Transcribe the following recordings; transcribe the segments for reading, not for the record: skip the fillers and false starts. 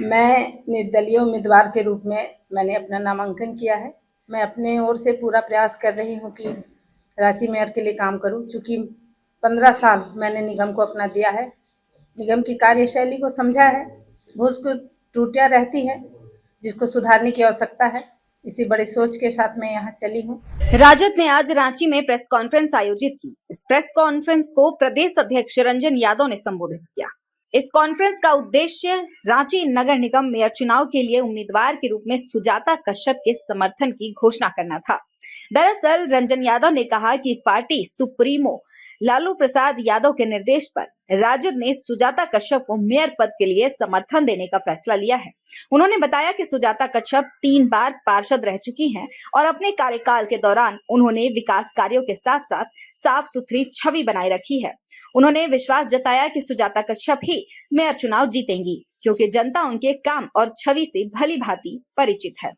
मैं निर्दलीय उम्मीदवार के रूप में मैंने अपना नामांकन किया है। मैं अपने ओर से पूरा प्रयास कर रही हूँ कि रांची मेयर के लिए काम करूँ। चूँकि 15 साल मैंने निगम को अपना दिया है, निगम की कार्यशैली को समझा है, बहुत कुछ त्रुटियाँ रहती हैं जिसको सुधारने की आवश्यकता है। इसी बड़ी सोच के साथ मैं यहाँ चली हूँ। राजद ने आज रांची में प्रेस कॉन्फ्रेंस आयोजित की। इस प्रेस कॉन्फ्रेंस को प्रदेश अध्यक्ष रंजन यादव ने संबोधित किया। इस कॉन्फ्रेंस का उद्देश्य रांची नगर निगम मेयर चुनाव के लिए उम्मीदवार के रूप में सुजाता कश्यप के समर्थन की घोषणा करना था। दरअसल रंजन यादव ने कहा कि पार्टी सुप्रीमो लालू प्रसाद यादव के निर्देश पर राजद ने सुजाता कश्यप को मेयर पद के लिए समर्थन देने का फैसला लिया है। उन्होंने बताया कि सुजाता कश्यप 3 बार पार्षद रह चुकी हैं और अपने कार्यकाल के दौरान उन्होंने विकास कार्यों के साथ साथ साफ सुथरी छवि बनाए रखी है। उन्होंने विश्वास जताया कि सुजाता कश्यप ही मेयर चुनाव जीतेंगी, क्योंकि जनता उनके काम और छवि से भली भांति परिचित है।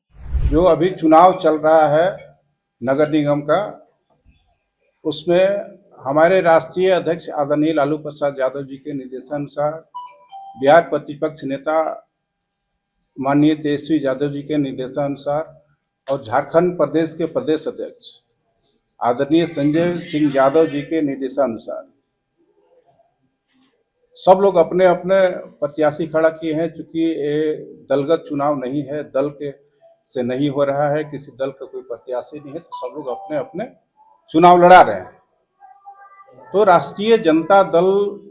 जो अभी चुनाव चल रहा है नगर निगम का, उसमें हमारे राष्ट्रीय अध्यक्ष आदरणीय लालू प्रसाद यादव जी के निर्देशानुसार बिहार प्रतिपक्ष नेता माननीय तेजस्वी यादव जी के निर्देशानुसार और झारखंड प्रदेश के प्रदेश अध्यक्ष आदरणीय संजय सिंह यादव जी के निर्देशानुसार सब लोग अपने अपने प्रत्याशी खड़ा किए हैं। चूंकि ये दलगत चुनाव नहीं है, दल के से नहीं हो रहा है, किसी दल का कोई प्रत्याशी नहीं है, तो सब लोग अपने अपने चुनाव लड़ा रहे हैं। तो राष्ट्रीय जनता दल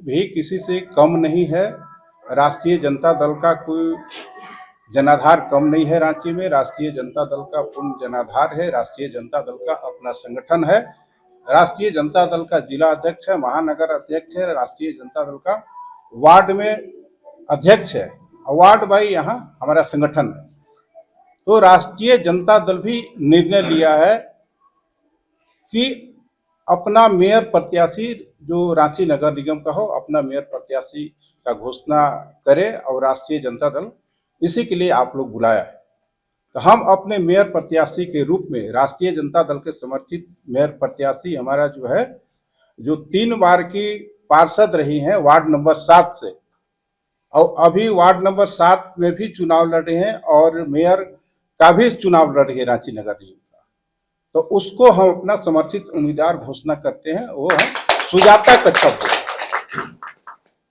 भी किसी से कम नहीं है। राष्ट्रीय जनता दल का कोई जनाधार कम नहीं है रांची में। राष्ट्रीय जनता दल का पूर्ण जनाधार है। राष्ट्रीय जनता दल का अपना संगठन है। राष्ट्रीय जनता दल का जिला अध्यक्ष है, महानगर अध्यक्ष है, राष्ट्रीय जनता दल का वार्ड में अध्यक्ष है, वार्ड बाई यहाँ हमारा संगठन है। तो राष्ट्रीय जनता दल भी निर्णय लिया है कि अपना मेयर प्रत्याशी जो रांची नगर निगम का हो, अपना मेयर प्रत्याशी का घोषणा करे, और राष्ट्रीय जनता दल इसी के लिए आप लोग बुलाया है। तो हम अपने मेयर प्रत्याशी के रूप में राष्ट्रीय जनता दल के समर्थित मेयर प्रत्याशी हमारा जो है, जो 3 बार की पार्षद रही हैं वार्ड नंबर 7 से, और अभी वार्ड नंबर 7 में भी चुनाव लड़ रहे हैं और मेयर का भी चुनाव लड़ रही है रांची नगर निगम का। तो उसको हम अपना समर्थित उम्मीदवार घोषणा करते हैं, वो है सुजाता कश्यप जी।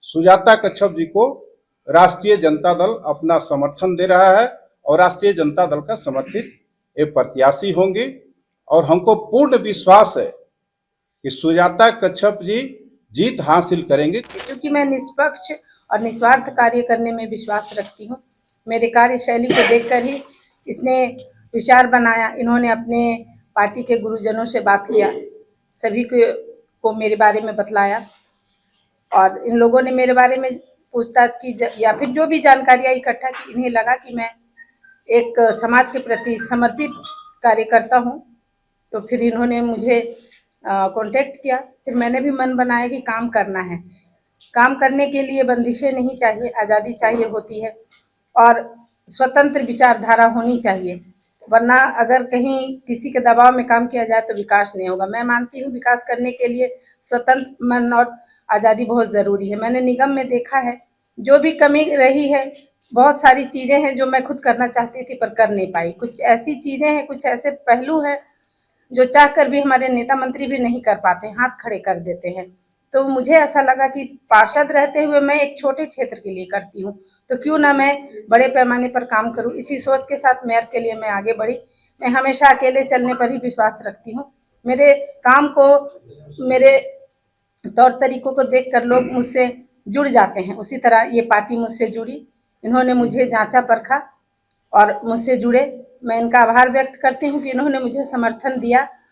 सुजाता कश्यप जी को राष्ट्रीय जनता दल अपना समर्थन दे रहा है और राष्ट्रीय जनता दल का समर्थित ये प्रत्याशी होंगे। और हमको पूर्ण विश्वास है कि सुजाता कश्यप जी जीत हासिल करेंगे, क्योंकि मैं निष्पक्ष और निस्वार्थ कार्य करने में विश्वास रखती हूँ। मेरे कार्यशैली को देखकर ही इसने विचार बनाया। इन्होंने अपने पार्टी के गुरुजनों से बात किया, सभी को मेरे बारे में बतलाया, और इन लोगों ने मेरे बारे में पूछताछ की या फिर जो भी जानकारियाँ इकट्ठा की। इन्हें लगा कि मैं एक समाज के प्रति समर्पित कार्यकर्ता हूँ, तो फिर इन्होंने मुझे कांटेक्ट किया। फिर मैंने भी मन बनाया कि काम करना है। काम करने के लिए बंदिशें नहीं चाहिए, आज़ादी चाहिए होती है, और स्वतंत्र विचारधारा होनी चाहिए, वरना अगर कहीं किसी के दबाव में काम किया जाए तो विकास नहीं होगा। मैं मानती हूँ विकास करने के लिए स्वतंत्र मन और आज़ादी बहुत ज़रूरी है। मैंने निगम में देखा है जो भी कमी रही है, बहुत सारी चीज़ें हैं जो मैं खुद करना चाहती थी पर कर नहीं पाई। कुछ ऐसी चीज़ें हैं, कुछ ऐसे पहलू हैं जो चाहकर भी हमारे नेता मंत्री भी नहीं कर पाते, हाथ खड़े कर देते हैं। तो मुझे ऐसा लगा कि पार्षद रहते हुए मैं एक छोटे क्षेत्र के लिए करती हूँ, तो क्यों ना मैं बड़े पैमाने पर काम करूँ। इसी सोच के साथ मेयर के लिए मैं आगे बढ़ी। मैं हमेशा अकेले चलने पर ही विश्वास रखती हूँ। मेरे काम को, मेरे तौर तरीकों को देखकर लोग मुझसे जुड़ जाते हैं। उसी तरह ये पार्टी मुझसे जुड़ी। इन्होंने मुझे जांचा परखा और मुझसे जुड़े। मैं इनका आभार व्यक्त करती हूँ कि इन्होंने मुझे समर्थन दिया